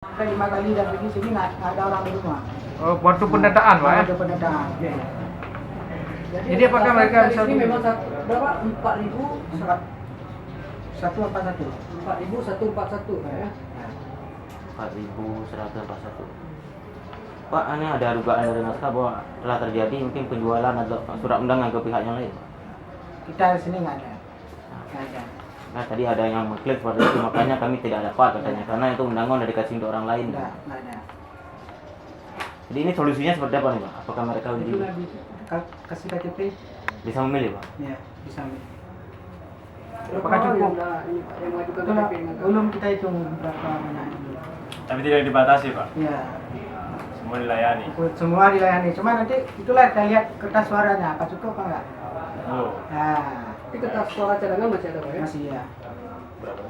Sampai 5 kali dan pergi sini nggak ada orang di rumah. Oh, waktu pendataan, Pak ya? Ada pendataan. Jadi apakah mereka bisa ini memang berapa? 4.000 141. 4.141 ya. 4.141. Pak, ini ada dugaan dari naskah bahwa telah terjadi mungkin penjualan atau surat undangan ke pihak yang lain. Kita di sini nggak ada. Nggak ada. Nah, tadi ada yang mengklaim seperti itu, makanya kami tidak dapat katanya, karena itu undangan udah dikasih untuk orang lain. Nggak ada. Jadi ini solusinya seperti apa nih, Pak? Apakah mereka Itulah kasih KTP, bisa memilih, Pak? ya bisa. Apakah cukup? Yang mengajukan Itulah KTP dengan belum kita hitung berapa banyak. Tapi tidak dibatasi, Pak. Ya, Semua dilayani. semua dilayani. Cuma nanti itulah kita lihat kertas suaranya, apa cukup apa enggak. Oh, Nah, Tapi kertas suara cadangan masih ada Pak ya? masih ya. berapa?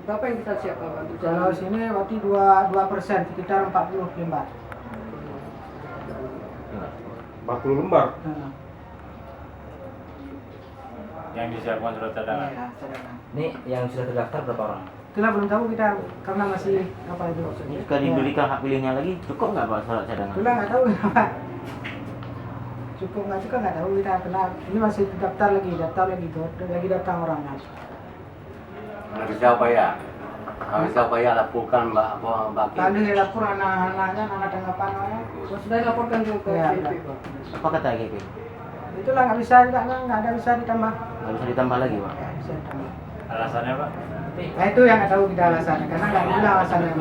Berapa yang kita siapkan Pak? untuk Kalau cadangan? sini berarti 2%, sekitar 40 lembar. 40 lembar. Nah, Yang disiapkan surat cadangan. iya, cadangan. Ini yang sudah terdaftar berapa orang? Itulah belum tahu kita karena masih apa itu. Jika diberikan hak pilihnya lagi, cukup nggak, Pak, surat cadangan? Itulah nggak tahu kenapa. Cukup nggak juga nggak tahu kita kena ini masih daftar lagi tuh lagi datang orangnya. Harus apa ya? Harus apa ya lakukan bagi Tadi lapor anak-anaknya anak tanggapan orangnya. Oh, sudah dilaporkan ke Ya, KTP ya. Pak. Apa kata GP? Itulah nggak bisa nggak ada bisa ditambah. Nggak bisa ditambah lagi, Pak? Nggak bisa ditambah. Alasannya, Pak? Nah itu yang nggak tahu kita alasannya karena nggak ada alasannya.